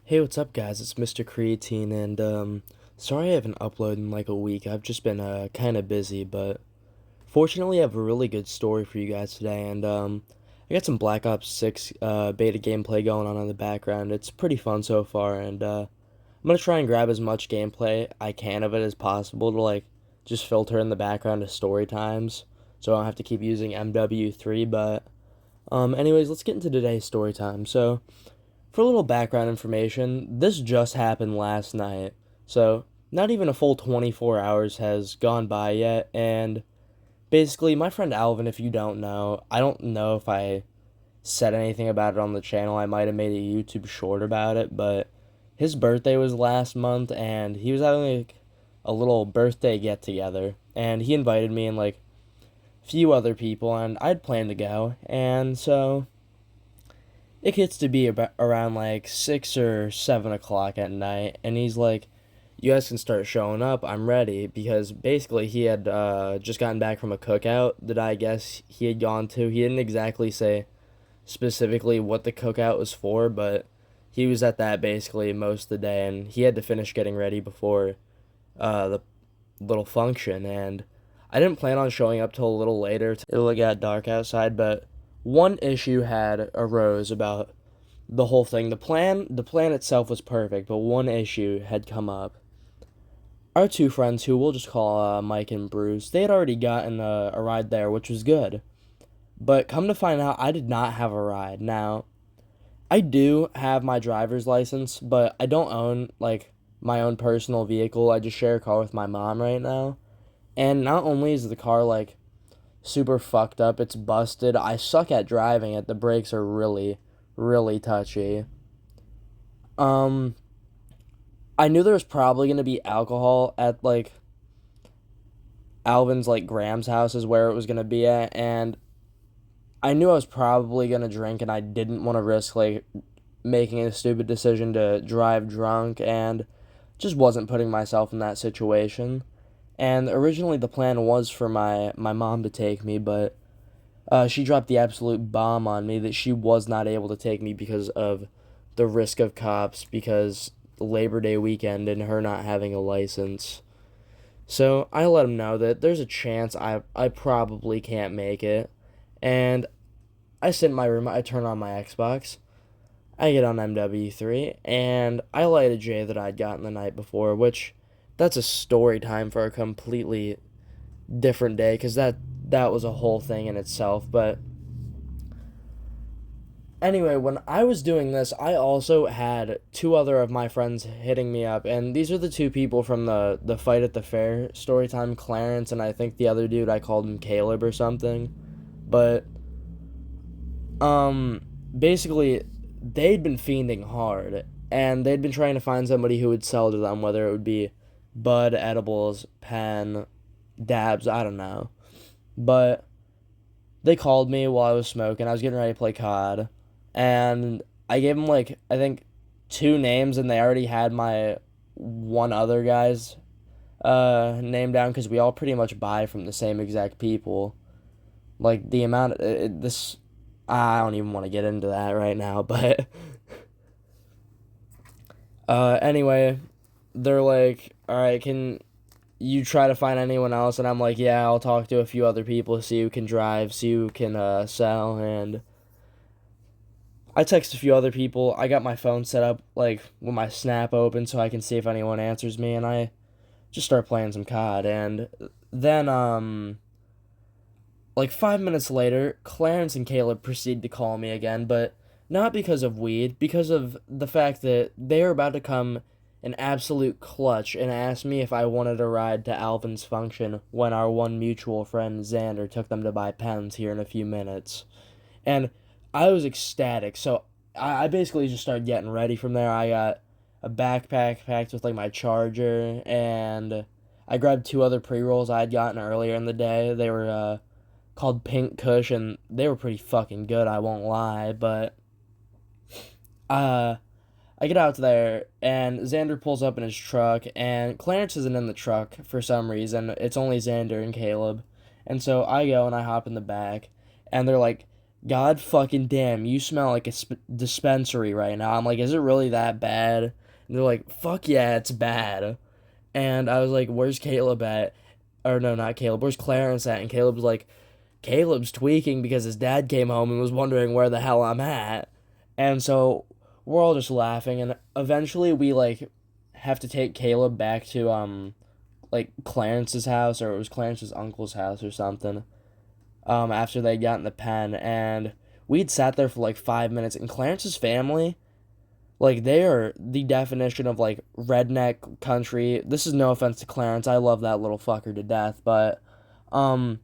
Hey, what's up, guys? It's Mr. Creatine, and sorry I haven't uploaded in like a week. I've just been kind of busy, but fortunately, I have a really good story for you guys today, and I got some Black Ops 6 beta gameplay going on in the background. It's pretty fun so far, and I'm gonna try and grab as much gameplay I can of it as possible to like just filter in the background to story times, so I don't have to keep using MW3. But anyways, let's get into today's story time. So. For a little background information, this just happened last night. So, not even a full 24 hours has gone by yet. And basically, my friend Alvin, if you don't know, I don't know if I said anything about it on the channel. I might have made a YouTube short about it. But his birthday was last month, and he was having like a little birthday get together. And he invited me and like a few other people, and I'd planned to go. And so it gets to be about around like 6 or 7 o'clock at night, and he's like, "You guys can start showing up. I'm ready." Because basically, he had just gotten back from a cookout that I guess he had gone to. He didn't exactly say specifically what the cookout was for, but he was at that basically most of the day, and he had to finish getting ready before the little function. And I didn't plan on showing up till a little later. It got dark outside, but one issue had arose about the whole thing. The plan itself was perfect, but one issue had come up. Our two friends, who we'll just call Mike and Bruce, they had already gotten a ride there, which was good. But come to find out, I did not have a ride. Now, I do have my driver's license, but I don't own like my own personal vehicle. I just share a car with my mom right now. And not only is the car like super fucked up, it's busted. I suck at driving it. The brakes are really, really touchy. Um, I knew there was probably gonna be alcohol at like Alvin's like Graham's house is where it was gonna be at, and I knew I was probably gonna drink, and I didn't want to risk like making a stupid decision to drive drunk, and just wasn't putting myself in that situation. And originally the plan was for my mom to take me, but she dropped the absolute bomb on me that she was not able to take me because of the risk of cops, because Labor Day weekend and her not having a license. So I let him know that there's a chance I probably can't make it. And I sit in my room, I turn on my Xbox, I get on MW3, and I light a J that I'd gotten the night before, which that's a story time for a completely different day, because that was a whole thing in itself. But anyway, when I was doing this, I also had two other of my friends hitting me up, and these are the two people from the fight at the fair story time, Clarence, and I think the other dude, I called him Caleb or something. But um basically, they'd been fiending hard, and they'd been trying to find somebody who would sell to them, whether it would be bud, edibles, pen, dabs, I don't know. But they called me while I was smoking. I was getting ready to play COD, and I gave them like I think two names, and they already had my one other guy's name down, because we all pretty much buy from the same exact people. Like the amount this, I don't even want to get into that right now, but anyway, they're like, "All right, can you try to find anyone else?" And I'm like, "Yeah, I'll talk to a few other people, see who can drive, see who can sell." And I text a few other people. I got my phone set up like with my Snap open so I can see if anyone answers me, and I just start playing some COD. And then like 5 minutes later, Clarence and Caleb proceed to call me again, but not because of weed, because of the fact that they are about to come an absolute clutch and ask me if I wanted a ride to Alvin's function when our one mutual friend Xander took them to buy pens here in a few minutes. And I was ecstatic, so I basically just started getting ready from there. I got a backpack packed with like my charger, and I grabbed two other pre-rolls I had gotten earlier in the day. They were called Pink Kush, and they were pretty fucking good, I won't lie. But uh, I get out there, and Xander pulls up in his truck, and Clarence isn't in the truck for some reason. It's only Xander and Caleb. And so I go and I hop in the back, and they're like, God fucking damn, you smell like a dispensary right now. I'm like, is it really that bad? And they're like, fuck yeah, it's bad. And I was like, where's Caleb at? Or no, not Caleb. Where's Clarence at? And Caleb's like, Caleb's tweaking because his dad came home and was wondering where the hell I'm at. And so we're all just laughing. And eventually we like have to take Caleb back to like Clarence's house, or it was Clarence's uncle's house or something. After they got in the pen, and we'd sat there for like 5 minutes. And Clarence's family, like, they are the definition of like redneck country. This is no offense to Clarence. I love that little fucker to death, but um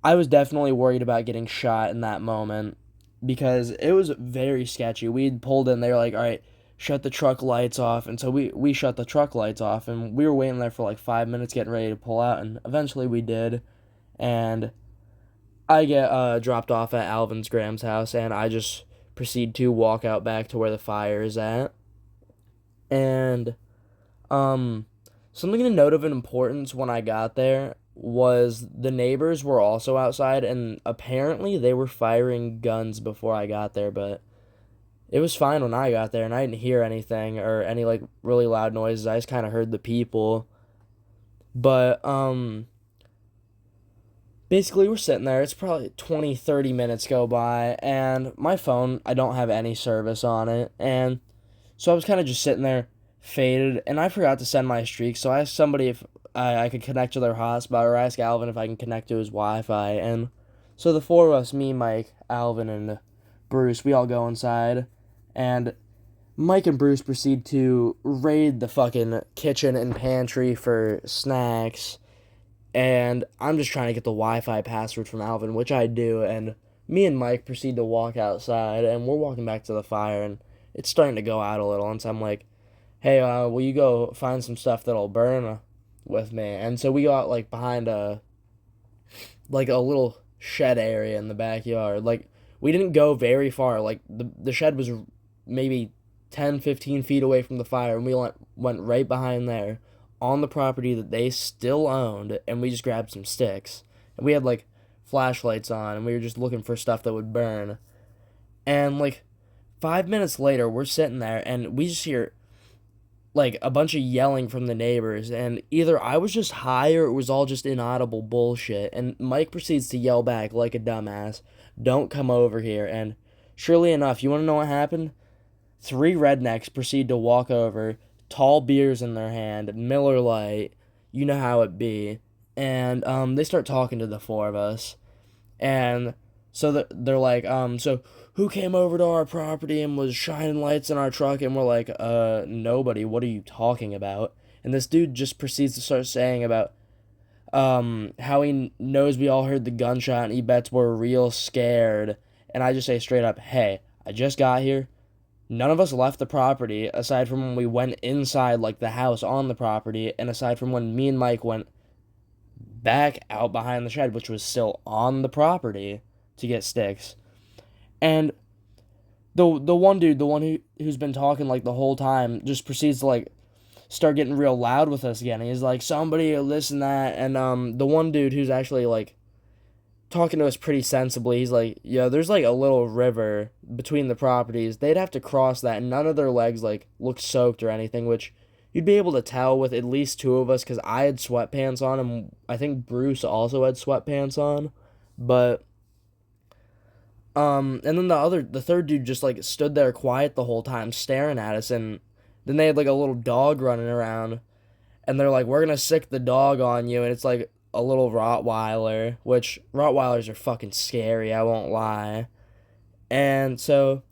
I was definitely worried about getting shot in that moment because it was very sketchy. We'd pulled in, they were like, "All right, shut the truck lights off." And so we shut the truck lights off, and we were waiting there for like 5 minutes getting ready to pull out, and eventually we did. And I get dropped off at Alvin's Graham's house, and I just proceed to walk out back to where the fire is at. And um, something to note of importance when I got there was the neighbors were also outside, and apparently they were firing guns before I got there, but it was fine when I got there, and I didn't hear anything or any like really loud noises. I just kind of heard the people. But basically we're sitting there. It's probably 20, 30 minutes go by, and my phone, I don't have any service on it, and so I was kind of just sitting there, faded, and I forgot to send my streak. So I asked somebody if I could connect to their hotspot, or I asked Alvin if I can connect to his Wi-Fi. And so the four of us, me, Mike, Alvin, and Bruce, we all go inside, and Mike and Bruce proceed to raid the fucking kitchen and pantry for snacks. And I'm just trying to get the Wi-Fi password from Alvin, which I do, and me and Mike proceed to walk outside, and we're walking back to the fire, and it's starting to go out a little, and so I'm like, hey, will you go find some stuff that'll burn with me? And so we got like behind like a little shed area in the backyard. Like, we didn't go very far. Like, the shed was maybe 10, 15 feet away from the fire, and we went right behind there on the property that they still owned, and we just grabbed some sticks. And we had like flashlights on, and we were just looking for stuff that would burn. And like 5 minutes later, we're sitting there, and we just hear like a bunch of yelling from the neighbors, and either I was just high or it was all just inaudible bullshit. And Mike proceeds to yell back like a dumbass, "Don't come over here." And surely enough, you want to know what happened? Three rednecks proceed to walk over, tall beers in their hand, Miller Lite, you know how it be. And they start talking to the four of us. And so they're like, so who came over to our property and was shining lights in our truck? And we're like, nobody. What are you talking about? And this dude just proceeds to start saying about how he knows we all heard the gunshot and he bets we're real scared. And I just say straight up, hey, I just got here. None of us left the property aside from when we went inside, like the house on the property, and aside from when me and Mike went back out behind the shed, which was still on the property, to get sticks. And the one dude, the one who's been talking like the whole time, just proceeds to like start getting real loud with us again. He's like, somebody listen that. And the one dude who's actually like talking to us pretty sensibly, he's like, yeah, there's like a little river between the properties. They'd have to cross that, and none of their legs like looked soaked or anything, which you'd be able to tell with at least two of us, because I had sweatpants on, and I think Bruce also had sweatpants on. But and then the third dude just like stood there quiet the whole time staring at us. And then they had like a little dog running around, and they're like, we're gonna sick the dog on you. And it's like a little Rottweiler, which Rottweilers are fucking scary, I won't lie. And so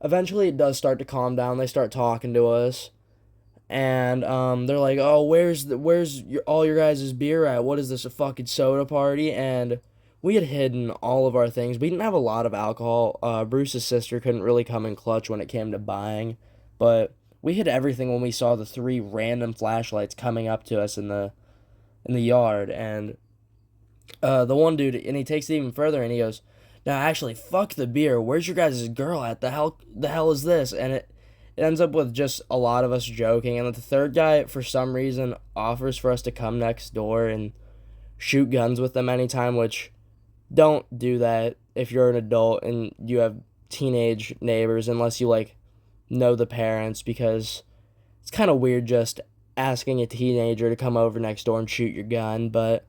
eventually it does start to calm down. They start talking to us, and they're like, oh, where's all your guys' beer at? What is this, a fucking soda party? And we had hidden all of our things. We didn't have a lot of alcohol. Bruce's sister couldn't really come in clutch when it came to buying, but we hid everything when we saw the three random flashlights coming up to us in the yard. And the one dude, and he takes it even further, and he goes, now actually, fuck the beer, where's your guys' girl at? The hell is this? And it ends up with just a lot of us joking. And the third guy, for some reason, offers for us to come next door and shoot guns with them anytime, which don't do that if you're an adult and you have teenage neighbors unless you like know the parents, because it's kind of weird just asking a teenager to come over next door and shoot your gun. But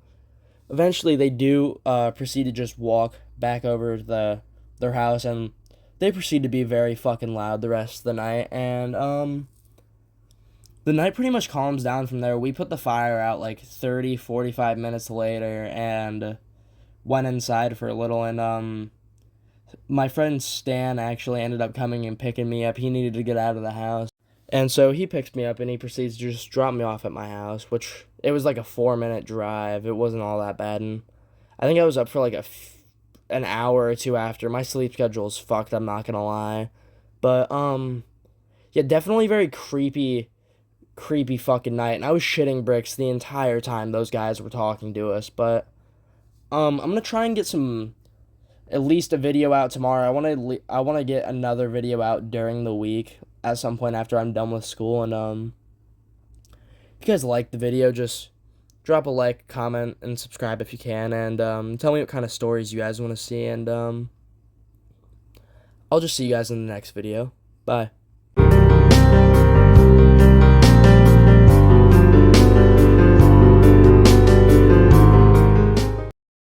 eventually they do proceed to just walk back over to their house, and they proceed to be very fucking loud the rest of the night. And the night pretty much calms down from there. We put the fire out like 30, 45 minutes later and went inside for a little. And my friend Stan actually ended up coming and picking me up. He needed to get out of the house. And so he picks me up and he proceeds to just drop me off at my house, which it was like a 4 minute drive. It wasn't all that bad. And I think I was up for like an hour or two after. My sleep schedule is fucked, I'm not gonna lie. But yeah, definitely very creepy fucking night. And I was shitting bricks the entire time those guys were talking to us. But I'm gonna try and get at least a video out tomorrow. I want to get another video out during the week at some point after I'm done with school. And if you guys like the video, just drop a like, comment, and subscribe if you can. And tell me what kind of stories you guys want to see. And I'll just see you guys in the next video. Bye.